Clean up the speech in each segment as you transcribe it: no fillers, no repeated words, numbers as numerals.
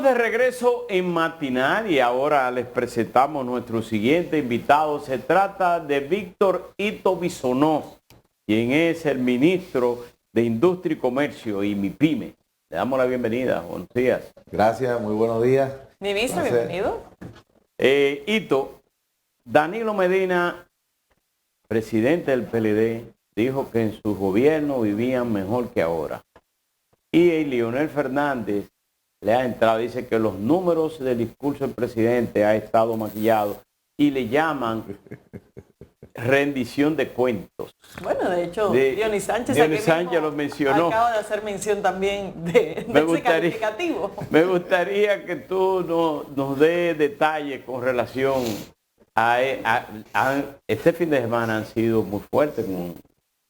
De regreso en Matinal y ahora les presentamos nuestro siguiente invitado. Se trata de Víctor Ito Bisonó, quien es el ministro de Industria y Comercio y MIPYME. Le damos la bienvenida. Buenos días. Gracias, muy buenos días. Ministro, bienvenido. Ito, Danilo Medina, presidente del PLD, dijo que en su gobierno vivían mejor que ahora. Y Leonel Fernández le ha entrado, dice que los números del discurso del presidente ha estado maquillado y le llaman rendición de cuentos. Bueno, de hecho, Dionis Sánchez, lo mencionó. Acaba de hacer mención también de ese calificativo. Me gustaría que tú nos des detalles con relación a este fin de semana. Han sido muy fuertes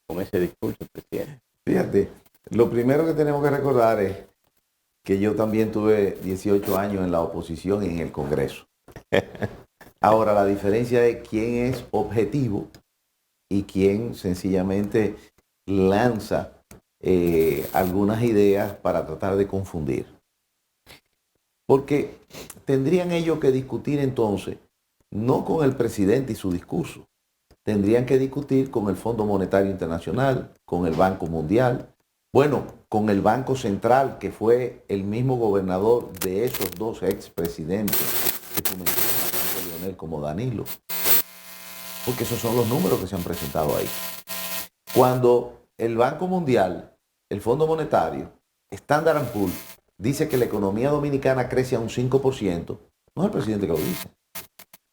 con ese discurso del presidente. Fíjate, lo primero que tenemos que recordar es que yo también tuve 18 años en la oposición y en el Congreso. Ahora, la diferencia es quién es objetivo y quién sencillamente lanza algunas ideas para tratar de confundir. Porque tendrían ellos que discutir entonces, no con el presidente y su discurso, tendrían que discutir con el Fondo Monetario Internacional, con el Banco Mundial, bueno, con el Banco Central, que fue el mismo gobernador de esos dos expresidentes que tú mencionas, tanto Leonel como Danilo. Porque esos son los números que se han presentado ahí. Cuando el Banco Mundial, el Fondo Monetario, Standard & Poor's, dice que la economía dominicana crece a un 5%, no es el presidente que lo dice.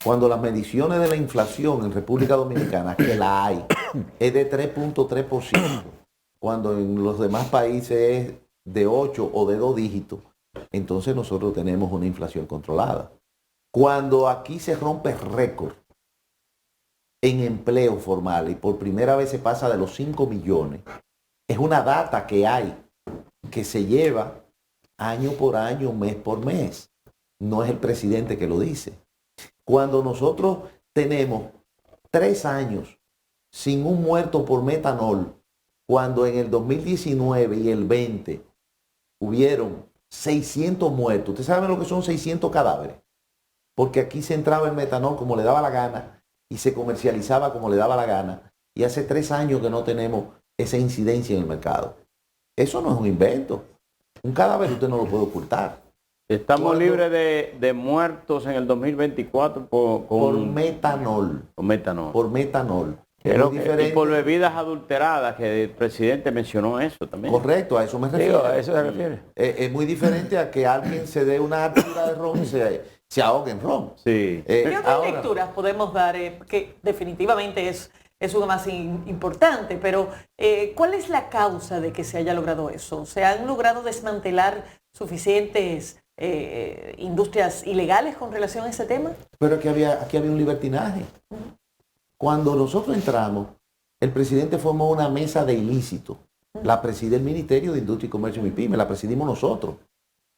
Cuando las mediciones de la inflación en República Dominicana, que la hay, es de 3.3%, cuando en los demás países es de 8 o de 2 dígitos, entonces nosotros tenemos una inflación controlada. Cuando aquí se rompe récord en empleo formal y por primera vez se pasa de los 5 millones, es una data que hay, que se lleva año por año, mes por mes. No es el presidente que lo dice. Cuando nosotros tenemos 3 años sin un muerto por metanol, cuando en el 2019 y el 20 hubieron 600 muertos. ¿Ustedes saben lo que son 600 cadáveres? Porque aquí se entraba el metanol como le daba la gana y se comercializaba como le daba la gana. Y hace 3 años que no tenemos esa incidencia en el mercado. Eso no es un invento. Un cadáver usted no lo puede ocultar. Estamos libres de muertos en el 2024 por metanol. Por metanol. Por metanol. Y por bebidas adulteradas, que el presidente mencionó eso también. Correcto, a eso me refiero. Digo, a eso se refiere. Es muy diferente a que alguien se dé una altura de ron y se ahogue en ron. Sí. ¿Qué otras lecturas podemos dar? Que definitivamente es una más importante, pero ¿cuál es la causa de que se haya logrado eso? ¿Se han logrado desmantelar suficientes industrias ilegales con relación a ese tema? Pero aquí había un libertinaje. Cuando nosotros entramos, el presidente formó una mesa de ilícito. La preside el Ministerio de Industria y Comercio y MIPYME, la presidimos nosotros,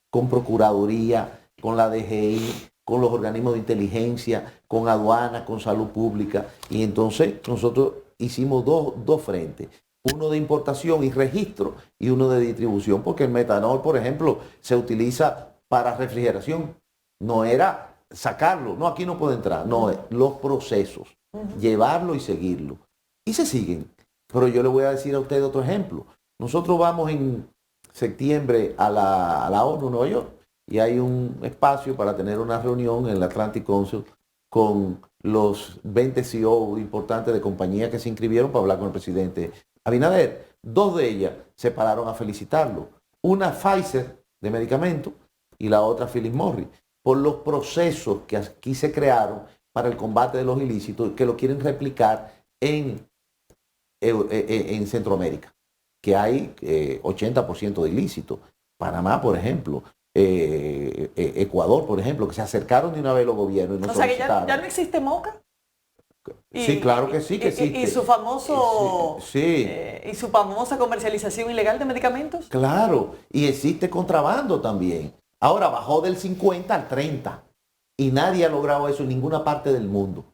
con Procuraduría, con la DGI, con los organismos de inteligencia, con aduanas, con salud pública. Y entonces nosotros hicimos dos frentes. Uno de importación y registro y uno de distribución, porque el metanol, por ejemplo, se utiliza para refrigeración. No era sacarlo, no, aquí no puede entrar, no, los procesos. Llevarlo y seguirlo. Y se siguen. Pero yo le voy a decir a usted otro ejemplo. Nosotros vamos en septiembre a la ONU, Nueva York, y hay un espacio para tener una reunión en el Atlantic Council con los 20 CEO importantes de compañías que se inscribieron para hablar con el presidente Abinader. 2 de ellas se pararon a felicitarlo. Una Pfizer de medicamentos y la otra Philip Morris, por los procesos que aquí se crearon para el combate de los ilícitos, que lo quieren replicar en Centroamérica, que hay 80% de ilícitos. Panamá, por ejemplo, Ecuador, por ejemplo, que se acercaron de una vez los gobiernos. Y o sea que ya no existe MOCA. Sí, claro que sí que existe. Y su famoso sí. Y su famosa comercialización ilegal de medicamentos. Claro, y existe contrabando también. Ahora bajó del 50 al 30. Y nadie ha logrado eso en ninguna parte del mundo.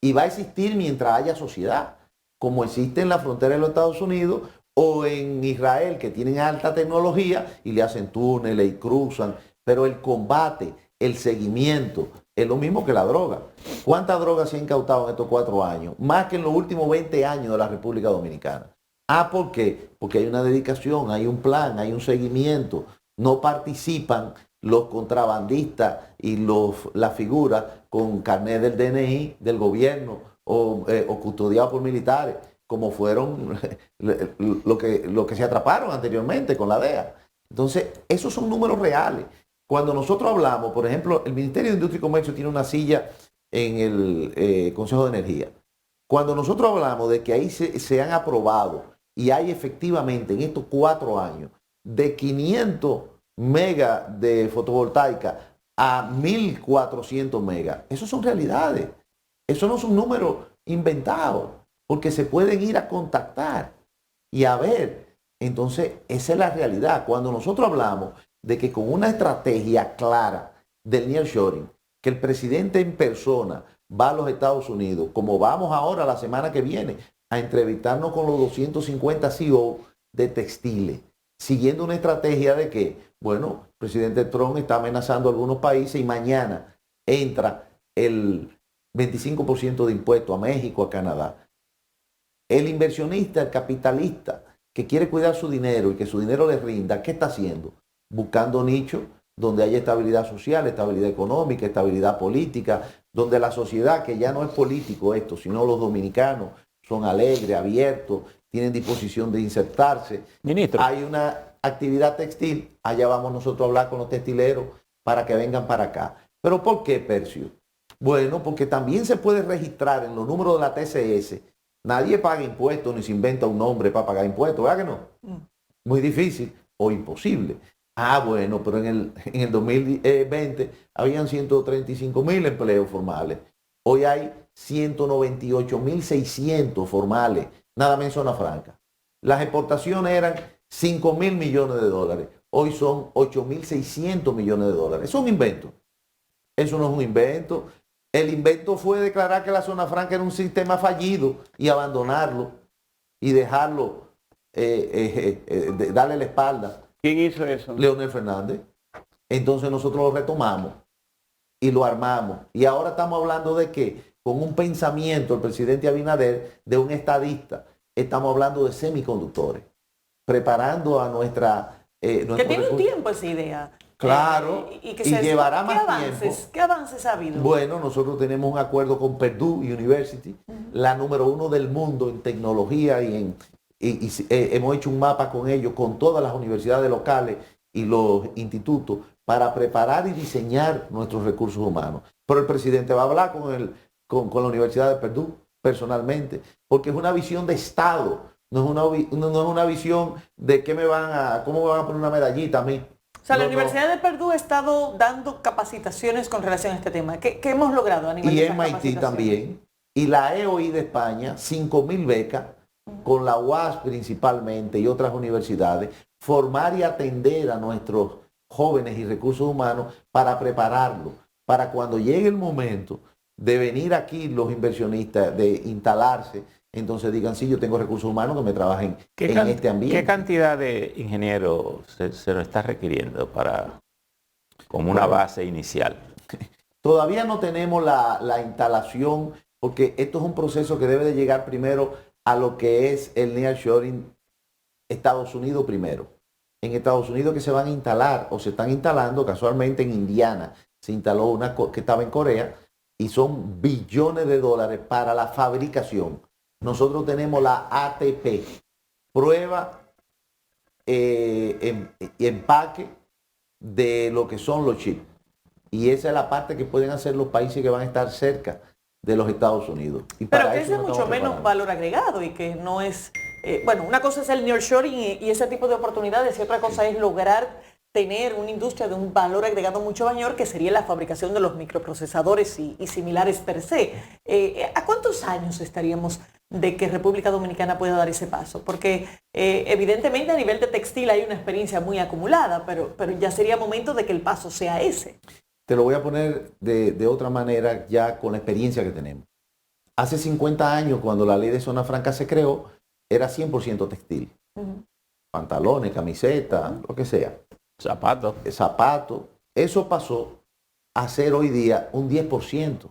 Y va a existir mientras haya sociedad, como existe en la frontera de los Estados Unidos o en Israel, que tienen alta tecnología y le hacen túneles y cruzan pero el combate, el seguimiento, es lo mismo que la droga. ¿Cuántas drogas se han incautado en estos 4 años? Más que en los últimos 20 años de la República Dominicana. ¿Por qué? Porque hay una dedicación, hay un plan, hay un seguimiento. No participan los contrabandistas y las figuras con carnet del DNI del gobierno o custodiados por militares, como fueron lo que se atraparon anteriormente con la DEA. Entonces, esos son números reales. Cuando nosotros hablamos, por ejemplo, el Ministerio de Industria y Comercio tiene una silla en el Consejo de Energía. Cuando nosotros hablamos de que ahí se han aprobado y hay efectivamente en estos 4 años de 500 megas de fotovoltaica a 1.400 megas, esos son realidades. Esos no son números inventados, porque se pueden ir a contactar y a ver. Entonces, esa es la realidad. Cuando nosotros hablamos de que con una estrategia clara del nearshoring, que el presidente en persona va a los Estados Unidos, como vamos ahora la semana que viene, a entrevistarnos con los 250 CEO de textiles, siguiendo una estrategia de que, bueno, el presidente Trump está amenazando a algunos países y mañana entra el 25% de impuesto a México, a Canadá. El inversionista, el capitalista, que quiere cuidar su dinero y que su dinero le rinda, ¿qué está haciendo? Buscando nichos donde haya estabilidad social, estabilidad económica, estabilidad política, donde la sociedad, que ya no es político esto, sino los dominicanos, son alegres, abiertos, tienen disposición de insertarse. Ministro. Hay una actividad textil, allá vamos nosotros a hablar con los textileros para que vengan para acá. ¿Pero por qué, Percio? Bueno, porque también se puede registrar en los números de la TCS. Nadie paga impuestos ni se inventa un nombre para pagar impuestos, ¿verdad que no? Muy difícil o imposible. Bueno, pero en el 2020 habían 135.000 empleos formales. Hoy hay 198.600 formales, nada más en zona franca. Las exportaciones eran 5.000 millones de dólares. Hoy son 8.600 millones de dólares. Eso es un invento. Eso no es un invento. El invento fue declarar que la zona franca era un sistema fallido y abandonarlo y dejarlo, darle la espalda. ¿Quién hizo eso? Leonel Fernández. Entonces nosotros lo retomamos y lo armamos. Y ahora estamos hablando de que con un pensamiento el presidente Abinader de un estadista, estamos hablando de semiconductores, preparando a nuestra... que tiene un tiempo esa idea. Claro, y llevará más tiempo. ¿Qué avances ha habido? Bueno, nosotros tenemos un acuerdo con Purdue University, la número 1 del mundo en tecnología y hemos hecho un mapa con ellos, con todas las universidades locales y los institutos para preparar y diseñar nuestros recursos humanos. Pero el presidente va a hablar con la Universidad de Purdue personalmente, porque es una visión de Estado, no es una visión de cómo me van a poner una medallita a mí. O sea, la Universidad de Purdue ha estado dando capacitaciones con relación a este tema. ¿Qué hemos logrado a nivel de MIT también. Y la EOI de España, 5.000 becas, con la UAS principalmente y otras universidades, formar y atender a nuestros jóvenes y recursos humanos para prepararlos, para cuando llegue el momento de venir aquí los inversionistas, de instalarse, entonces digan, sí, yo tengo recursos humanos que me trabajen en este ambiente. ¿Qué cantidad de ingenieros se lo está requiriendo como una base inicial? Todavía no tenemos la instalación, porque esto es un proceso que debe de llegar primero a lo que es el nearshoring Estados Unidos primero. En Estados Unidos que se van a instalar o se están instalando, casualmente en Indiana se instaló una que estaba en Corea y son billones de dólares para la fabricación. Nosotros tenemos la ATP, prueba y empaque de lo que son los chips. Y esa es la parte que pueden hacer los países que van a estar cerca de los Estados Unidos. Y pero que ese es mucho menos valor agregado y que no es... bueno, una cosa es el nearshoring y ese tipo de oportunidades y otra cosa es lograr tener una industria de un valor agregado mucho mayor, que sería la fabricación de los microprocesadores y similares per se. ¿A cuántos años estaríamos de que República Dominicana pueda dar ese paso? Porque evidentemente a nivel de textil hay una experiencia muy acumulada, pero ya sería momento de que el paso sea ese. Te lo voy a poner de otra manera ya con la experiencia que tenemos. Hace 50 años, cuando la ley de zona franca se creó, era 100% textil. Pantalones, camisetas, lo que sea. Zapatos. Zapatos. Eso pasó a ser hoy día un 10%.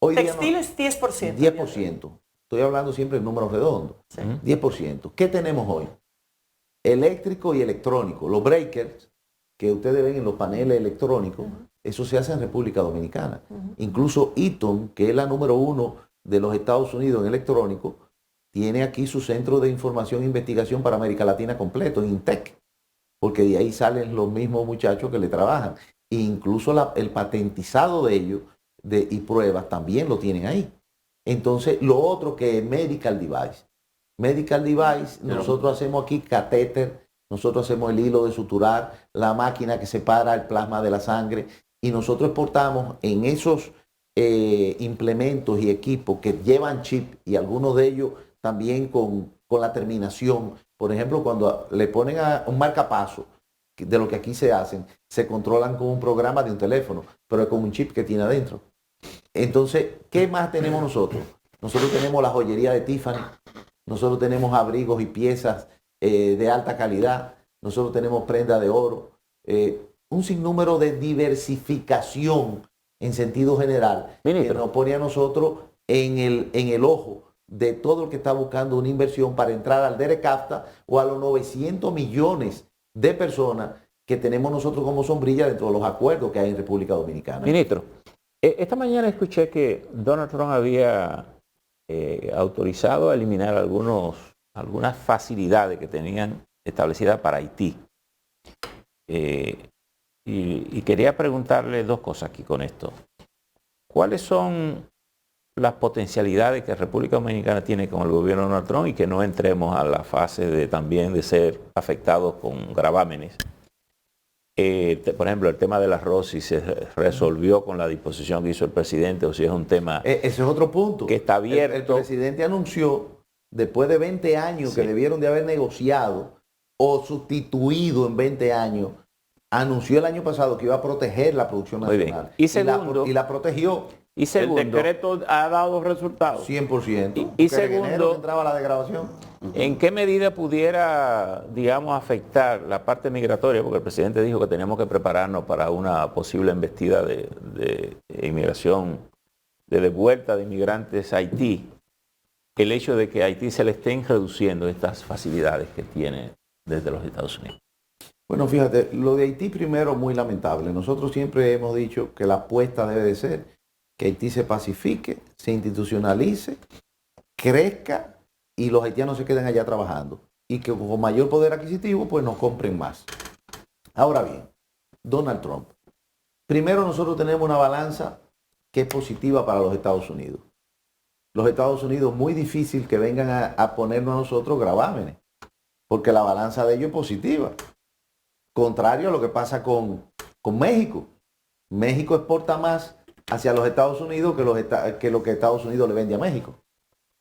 Hoy Textiles, día 10%. 10%. Estoy hablando siempre en números redondos. Sí. 10%. ¿Qué tenemos hoy? Eléctrico y electrónico. Los breakers que ustedes ven en los paneles electrónicos, eso se hace en República Dominicana. Incluso Eaton, que es la número 1 de los Estados Unidos en electrónico, tiene aquí su centro de información e investigación para América Latina completo, en INTEC, porque de ahí salen los mismos muchachos que le trabajan. E incluso el patentizado de ellos y pruebas también lo tienen ahí. Entonces, lo otro que es medical device. Medical device, nosotros hacemos aquí catéter, nosotros hacemos el hilo de suturar, la máquina que separa el plasma de la sangre, y nosotros exportamos en esos implementos y equipos que llevan chip, y algunos de ellos también con la terminación. Por ejemplo, cuando le ponen a un marcapaso, de lo que aquí se hacen, se controlan con un programa de un teléfono, pero con un chip que tiene adentro. Entonces, ¿qué más tenemos nosotros? Nosotros tenemos la joyería de Tiffany, nosotros tenemos abrigos y piezas de alta calidad, nosotros tenemos prenda de oro, un sinnúmero de diversificación en sentido general, Ministro, que nos pone a nosotros en el ojo de todo el que está buscando una inversión para entrar al DERECAFTA o a los 900 millones de personas que tenemos nosotros como sombrilla dentro de los acuerdos que hay en República Dominicana. Ministro, esta mañana escuché que Donald Trump había autorizado a eliminar algunas facilidades que tenían establecidas para Haití. Y quería preguntarle dos cosas aquí con esto. ¿Cuáles son las potencialidades que República Dominicana tiene con el gobierno de Donald Trump y que no entremos a la fase también de ser afectados con gravámenes? Por ejemplo, el tema del arroz, si se resolvió con la disposición que hizo el presidente o si es un tema Ese es otro punto que está abierto. El presidente anunció, después de 20 años que debieron de haber negociado o sustituido en 20 años, anunció el año pasado que iba a proteger la producción nacional. Y segundo, y la protegió. Y segundo, el decreto ha dado resultados. 100%. Y segundo, entraba la degradación. ¿En qué medida pudiera, digamos, afectar la parte migratoria? Porque el presidente dijo que teníamos que prepararnos para una posible embestida de inmigración, de vuelta de inmigrantes a Haití. El hecho de que a Haití se le estén reduciendo estas facilidades que tiene desde los Estados Unidos. Bueno, fíjate, lo de Haití primero muy lamentable. Nosotros siempre hemos dicho que la apuesta debe de ser que Haití se pacifique, se institucionalice, crezca y los haitianos se queden allá trabajando. Y que con mayor poder adquisitivo, pues nos compren más. Ahora bien, Donald Trump. Primero nosotros tenemos una balanza que es positiva para los Estados Unidos. Los Estados Unidos, muy difícil que vengan a ponernos a nosotros gravámenes, porque la balanza de ellos es positiva. Contrario a lo que pasa con México. México exporta más hacia los Estados Unidos que lo que Estados Unidos le vende a México.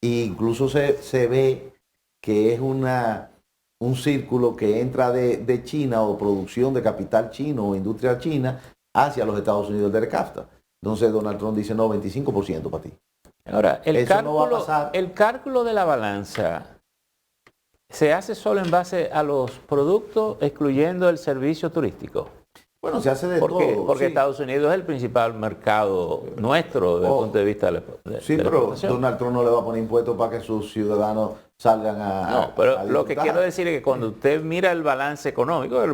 E incluso se ve que es un círculo que entra de China o producción de capital chino o industria china hacia los Estados Unidos del CAFTA. Entonces Donald Trump dice, no, 25% para ti. Ahora, no va a pasar. El cálculo de la balanza se hace solo en base a los productos, excluyendo el servicio turístico. Bueno, se hace de todo. Porque sí. Estados Unidos es el principal mercado nuestro desde el punto de vista de la Sí, pero Donald Trump no le va a poner impuestos para que sus ciudadanos salgan a... No, pero a lo que quiero decir es que cuando usted mira el balance económico, el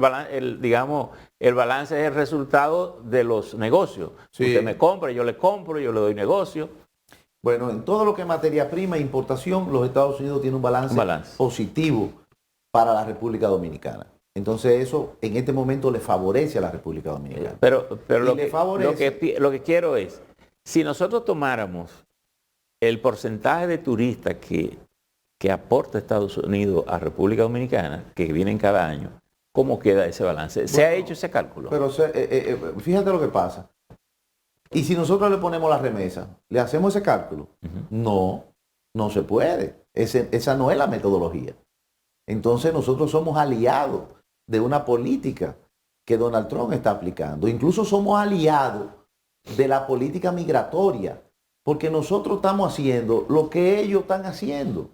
balance es el resultado de los negocios. Sí. Usted me compra, yo le compro, yo le doy negocio. Bueno, en todo lo que es materia prima e importación, los Estados Unidos tienen un balance positivo para la República Dominicana. Entonces eso en este momento le favorece a la República Dominicana. Pero lo que quiero es, si nosotros tomáramos el porcentaje de turistas que aporta Estados Unidos a República Dominicana, que vienen cada año, ¿cómo queda ese balance? ¿Se ha hecho ese cálculo? Pero fíjate lo que pasa. Y si nosotros le ponemos la remesa, ¿le hacemos ese cálculo? No se puede. Esa no es la metodología. Entonces nosotros somos aliados de una política que Donald Trump está aplicando. Incluso somos aliados de la política migratoria, porque nosotros estamos haciendo lo que ellos están haciendo.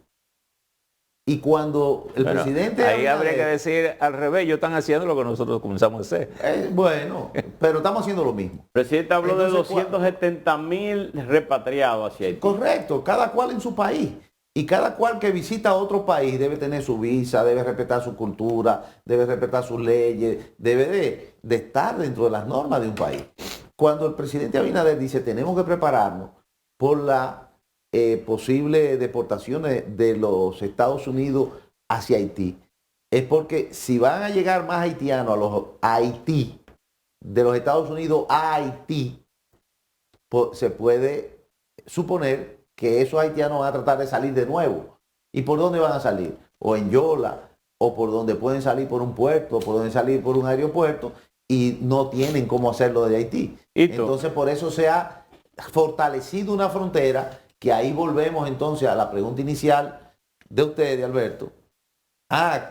Y cuando el Bueno, presidente... ahí habría que decir al revés, ellos están haciendo lo que nosotros comenzamos a hacer. bueno, pero estamos haciendo lo mismo. El presidente habló Entonces, de 270.000 repatriados hacia Haití. Correcto, cada cual en su país. Y cada cual que visita otro país debe tener su visa, debe respetar su cultura, debe respetar sus leyes, debe de estar dentro de las normas de un país. Cuando el presidente Abinader dice tenemos que prepararnos por la posible deportación de los Estados Unidos hacia Haití, es porque si van a llegar más haitianos a Haití, de los Estados Unidos a Haití, se puede suponer que esos haitianos van a tratar de salir de nuevo. ¿Y por dónde van a salir? O en Yola, o por donde pueden salir por un puerto, o por donde salir por un aeropuerto, y no tienen cómo hacerlo de Haití. Entonces por eso se ha fortalecido una frontera, que ahí volvemos entonces a la pregunta inicial de ustedes, Alberto.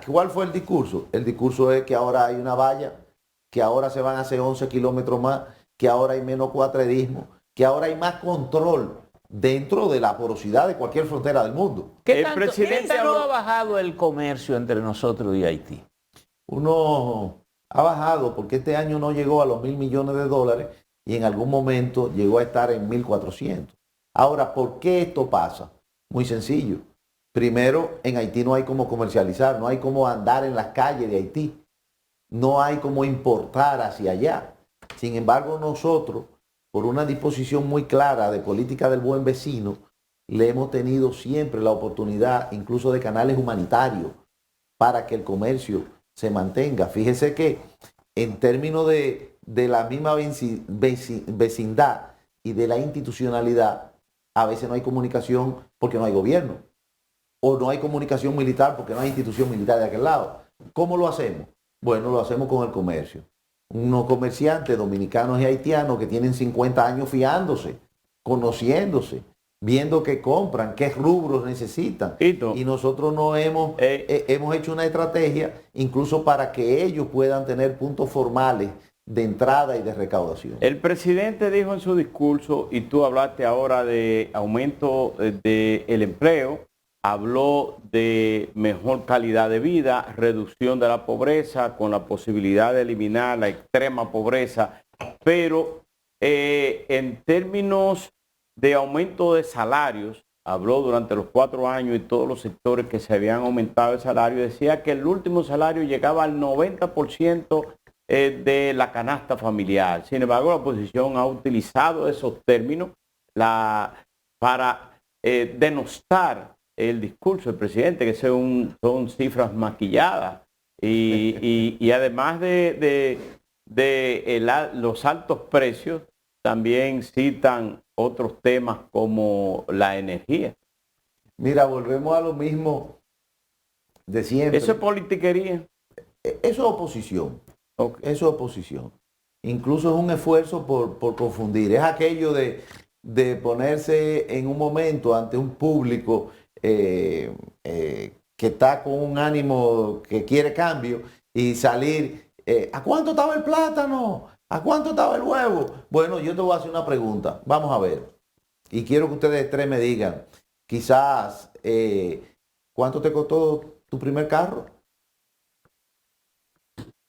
¿Cuál fue el discurso? El discurso es que ahora hay una valla, que ahora se van a hacer 11 kilómetros más, que ahora hay menos cuatredismo, que ahora hay más control dentro de la porosidad de cualquier frontera del mundo. ¿Qué El tanto, presidente ¿qué tanto habló- ha bajado el comercio entre nosotros y Haití? Uno ha bajado porque este año no llegó a los $1.000 millones y en algún momento llegó a estar en 1.400. Ahora, ¿por qué esto pasa? Muy sencillo. Primero, en Haití no hay cómo comercializar, no hay cómo andar en las calles de Haití, no hay cómo importar hacia allá. Sin embargo, nosotros, por una disposición muy clara de política del buen vecino, le hemos tenido siempre la oportunidad, incluso de canales humanitarios, para que el comercio se mantenga. Fíjese que en términos de la misma vecindad y de la institucionalidad, a veces no hay comunicación porque no hay gobierno, o no hay comunicación militar porque no hay institución militar de aquel lado. ¿Cómo lo hacemos? Bueno, lo hacemos con el comercio. Unos comerciantes dominicanos y haitianos que tienen 50 años fiándose, conociéndose, viendo qué compran, qué rubros necesitan. Y nosotros no hemos hecho una estrategia incluso para que ellos puedan tener puntos formales de entrada y de recaudación. El presidente dijo en su discurso, y tú hablaste ahora de aumento del empleo, habló de mejor calidad de vida, reducción de la pobreza, con la posibilidad de eliminar la extrema pobreza, pero en términos de aumento de salarios, habló durante los 4 años y todos los sectores que se habían aumentado el salario, decía que el último salario llegaba al 90% de la canasta familiar. Sin embargo, la oposición ha utilizado esos términos para denostar el discurso del presidente, que son cifras maquilladas. Y además de los altos precios, también citan otros temas como la energía. Mira, volvemos a lo mismo de siempre. Eso es politiquería. Eso es oposición. Okay. Eso es oposición. Incluso es un esfuerzo por confundir. Es aquello de ponerse en un momento ante un público que está con un ánimo que quiere cambio y salir. ¿A cuánto estaba el plátano? ¿A cuánto estaba el huevo? Bueno, yo te voy a hacer una pregunta. Vamos a ver. Y quiero que ustedes tres me digan, quizás, ¿cuánto te costó tu primer carro?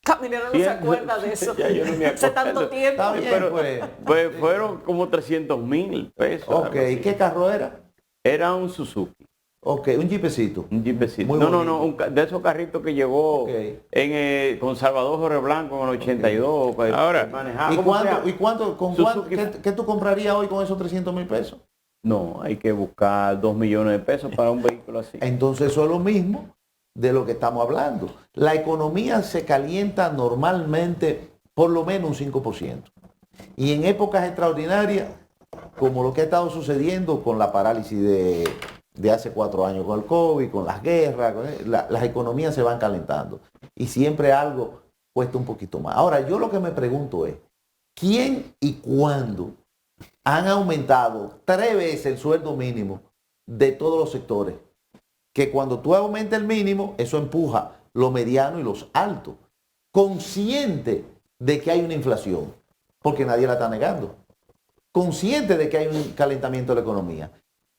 Caminero no se acuerda de eso. Ya yo no me Hace acuerdo. tanto tiempo. Está bien, Pero, pues. fueron como 300.000 pesos. Ok, ¿qué carro era? Era un Suzuki. Ok, un jeepecito. Un jeepecito. Muy No, bonito. de esos carritos que llegó con Salvador Jorge Blanco en el 82. Okay. Ahora, ¿Qué tú comprarías hoy con esos 300.000 pesos? No, hay que buscar 2 millones de pesos para un vehículo así. Entonces eso es lo mismo de lo que estamos hablando. La economía se calienta normalmente por lo menos un 5%. Y en épocas extraordinarias, como lo que ha estado sucediendo con la parálisis de hace 4 años con el COVID, con las guerras, las economías se van calentando. Y siempre algo cuesta un poquito más. Ahora, yo lo que me pregunto es, ¿quién y cuándo han aumentado 3 veces el sueldo mínimo de todos los sectores? Que cuando tú aumentas el mínimo, eso empuja lo mediano y los altos. Consciente de que hay una inflación, porque nadie la está negando. Consciente de que hay un calentamiento de la economía.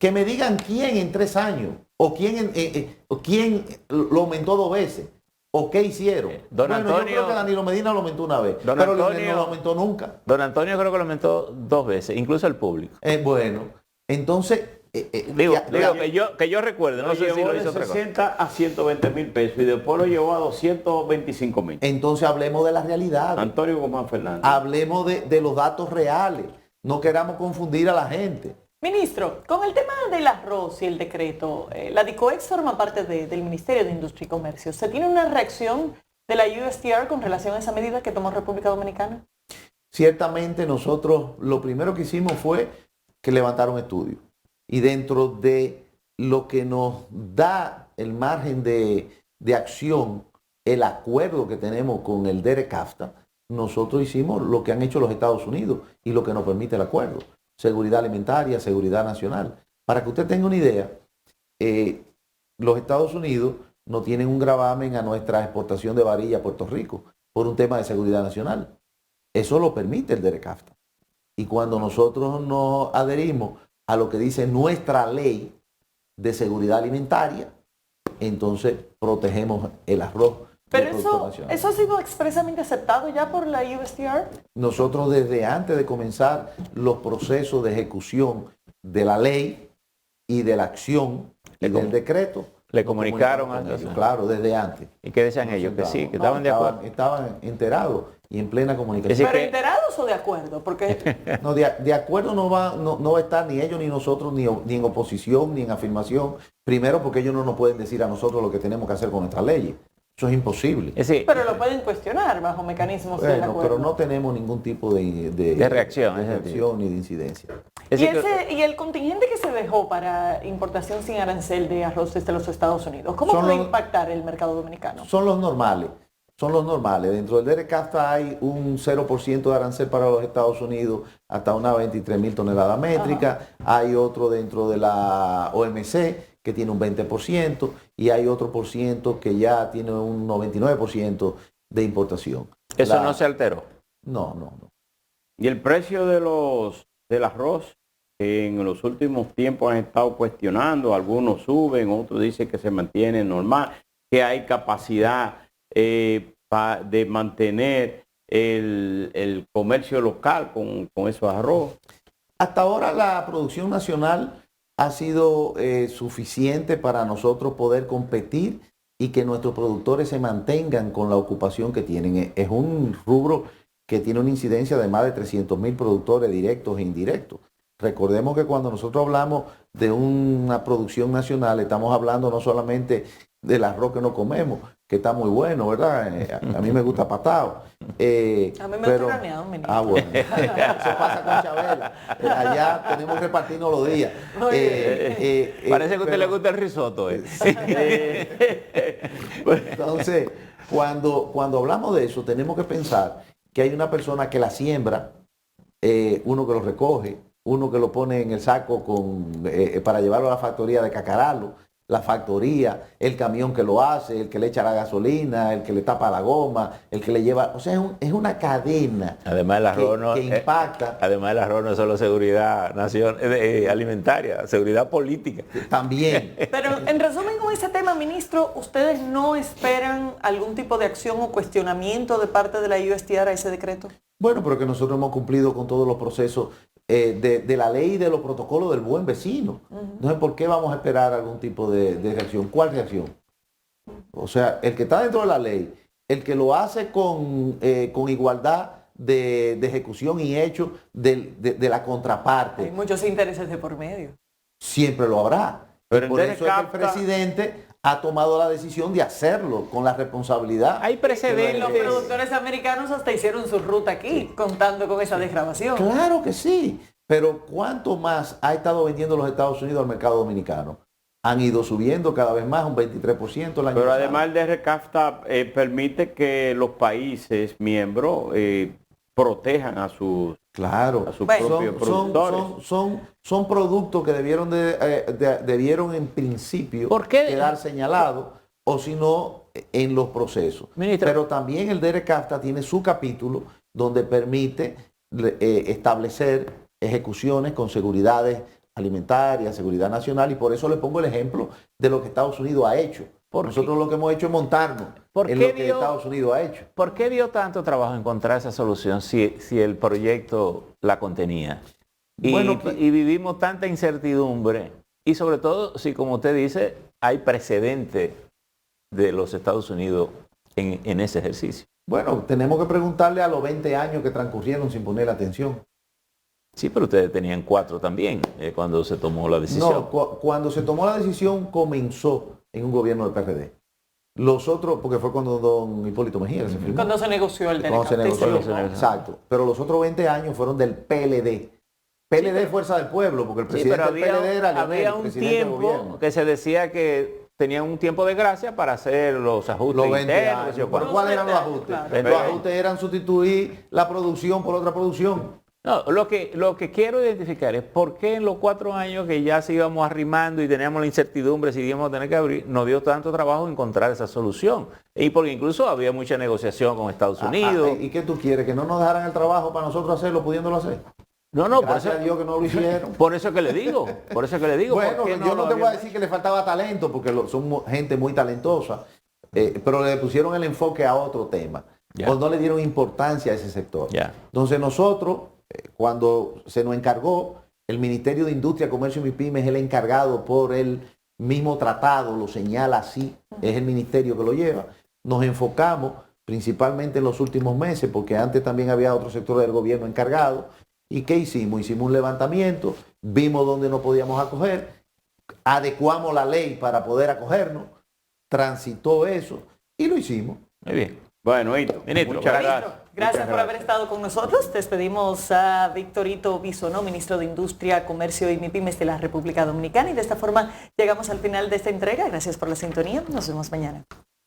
Que me digan quién en 3 años, o quién lo aumentó 2 veces, o qué hicieron. Don Yo Antonio, creo que Danilo Medina lo aumentó 1 vez, Don pero Antonio, Leonel no lo aumentó nunca. Don Antonio creo que lo aumentó 2 veces, incluso el público. Bueno, entonces... que yo recuerde, no sé si lo hizo de otra cosa. 60 a 120 mil pesos y después lo llevó a 225 mil. Entonces hablemos de la realidad. Antonio Guzmán Fernández. Hablemos de los datos reales. No queramos confundir a la gente. Ministro, con el tema del arroz y el decreto, la DICOEX forma parte del Ministerio de Industria y Comercio. ¿Se tiene una reacción de la USTR con relación a esa medida que tomó República Dominicana? Ciertamente nosotros lo primero que hicimos fue que levantaron estudios. Y dentro de lo que nos da el margen de acción, el acuerdo que tenemos con el DERECAFTA, nosotros hicimos lo que han hecho los Estados Unidos y lo que nos permite el acuerdo. Seguridad alimentaria, seguridad nacional. Para que usted tenga una idea, los Estados Unidos no tienen un gravamen a nuestra exportación de varilla a Puerto Rico por un tema de seguridad nacional. Eso lo permite el DERECAFTA. Y cuando nosotros nos adherimos a lo que dice nuestra ley de seguridad alimentaria, entonces protegemos el arroz. Pero eso ha sido expresamente aceptado ya por la USTR. Nosotros desde antes de comenzar los procesos de ejecución de la ley y de la acción y del decreto, le comunicaron a ellos, claro, desde antes. ¿Y qué decían ellos? Que sí, que estaban de acuerdo. Estaban enterados y en plena comunicación. ¿Pero enterados o de acuerdo? Porque no, de acuerdo no va a estar ni ellos ni nosotros, ni en oposición, ni en afirmación. Primero porque ellos no nos pueden decir a nosotros lo que tenemos que hacer con nuestras leyes. Eso es imposible. Pero lo pueden cuestionar bajo mecanismos del acuerdo. Pero no tenemos ningún tipo de reacción, ni de incidencia. ¿Y el contingente que se dejó para importación sin arancel de arroz desde los Estados Unidos, cómo puede impactar el mercado dominicano? Son los normales. Dentro del DERECAFTA hay un 0% de arancel para los Estados Unidos hasta unas 23.000 toneladas métricas. Ajá. Hay otro dentro de la OMC que tiene un 20% y hay otro por ciento que ya tiene un 99% de importación. ¿Eso no se alteró? No. Y el precio del arroz, que en los últimos tiempos han estado cuestionando, algunos suben, otros dicen que se mantiene normal, que hay capacidad de mantener el comercio local con esos arroz. Hasta ahora la producción nacional ha sido suficiente para nosotros poder competir y que nuestros productores se mantengan con la ocupación que tienen. Es un rubro que tiene una incidencia de más de 300.000 productores directos e indirectos. Recordemos que cuando nosotros hablamos de una producción nacional, estamos hablando no solamente del arroz que nos comemos, que está muy bueno, ¿verdad? A mí me gusta patado. A mí me gusta graneado, ministro. Bueno. Eso pasa con Chabela. Allá tenemos que repartirnos los días. Parece que a usted le gusta el risotto. Entonces, cuando hablamos de eso, tenemos que pensar que hay una persona que la siembra, uno que lo recoge, uno que lo pone en el saco para llevarlo a la factoría de Cacaralo, la factoría, el camión que lo hace, el que le echa la gasolina, el que le tapa la goma, el que le lleva... O sea, es una cadena. Además el arroz que impacta. Además el arroz no es solo seguridad alimentaria, seguridad política. También. Pero en resumen con ese tema, ministro, ¿ustedes no esperan algún tipo de acción o cuestionamiento de parte de la USTR a ese decreto? Bueno, pero que nosotros hemos cumplido con todos los procesos de la ley y de los protocolos del buen vecino. Entonces, ¿por qué vamos a esperar algún tipo de reacción? ¿Cuál reacción? O sea, el que está dentro de la ley, el que lo hace con igualdad de ejecución y hecho de la contraparte. Hay muchos intereses de por medio. Siempre lo habrá. Pero por eso es que el presidente ha tomado la decisión de hacerlo con la responsabilidad. Hay precedentes. Los productores americanos hasta hicieron su ruta aquí, contando con esa desgravación. Claro que sí, pero ¿cuánto más ha estado vendiendo los Estados Unidos al mercado dominicano? Han ido subiendo cada vez más, un 23% el año Pero además el DERECAFTA permite que los países miembros protejan a sus propios productores. Son productos que debieron en principio quedar señalados, o si no, en los procesos. Ministro. Pero también el DERECAFTA tiene su capítulo donde permite establecer ejecuciones con seguridades alimentaria, seguridad nacional, y por eso le pongo el ejemplo de lo que Estados Unidos ha hecho. Nosotros lo que hemos hecho es montarnos en lo que Estados Unidos ha hecho. ¿Por qué dio tanto trabajo encontrar esa solución si el proyecto la contenía? Y vivimos tanta incertidumbre, y sobre todo si, como usted dice, hay precedente de los Estados Unidos en ese ejercicio. Bueno, tenemos que preguntarle a los 20 años que transcurrieron sin poner atención. Sí, pero ustedes tenían 4 también cuando se tomó la decisión. No, cuando se tomó la decisión comenzó en un gobierno del PRD. Los otros, porque fue cuando don Hipólito Mejía se firmó. Cuando se negoció el Cuando se negoció, exacto. Pero los otros 20 años fueron del PLD. PLD Fuerza del Pueblo, porque el presidente del PLD era Leonel, había un tiempo que se decía que tenían un tiempo de gracia para hacer los ajustes los 20 internos. años. ¿Pero cuáles eran los ajustes? Claro. Los ajustes eran sustituir la producción por otra producción. No, lo que quiero identificar es por qué en los 4 años que ya se íbamos arrimando y teníamos la incertidumbre si íbamos a tener que abrir, nos dio tanto trabajo encontrar esa solución. Y porque incluso había mucha negociación con Estados Unidos. ¿Y qué tú quieres? ¿Que no nos dejaran el trabajo para nosotros hacerlo, pudiéndolo hacer? No, gracias a Dios que no lo hicieron. Por eso que le digo. Bueno, yo no te voy a decir que le faltaba talento, porque son gente muy talentosa, pero le pusieron el enfoque a otro tema. O no le dieron importancia a ese sector. Entonces nosotros, cuando se nos encargó, el Ministerio de Industria, Comercio y MIPYME es el encargado por el mismo tratado, lo señala así, es el ministerio que lo lleva. Nos enfocamos principalmente en los últimos meses, porque antes también había otro sector del gobierno encargado. ¿Y qué hicimos? Hicimos un levantamiento, vimos dónde nos podíamos acoger, adecuamos la ley para poder acogernos, transitó eso y lo hicimos. Muy bien. Bueno, Hito, muchas gracias. Gracias por haber estado con nosotros. Despedimos a Víctor Hito Bisonó, ministro de Industria, Comercio y MIPYMES de la República Dominicana. Y de esta forma llegamos al final de esta entrega. Gracias por la sintonía. Nos vemos mañana.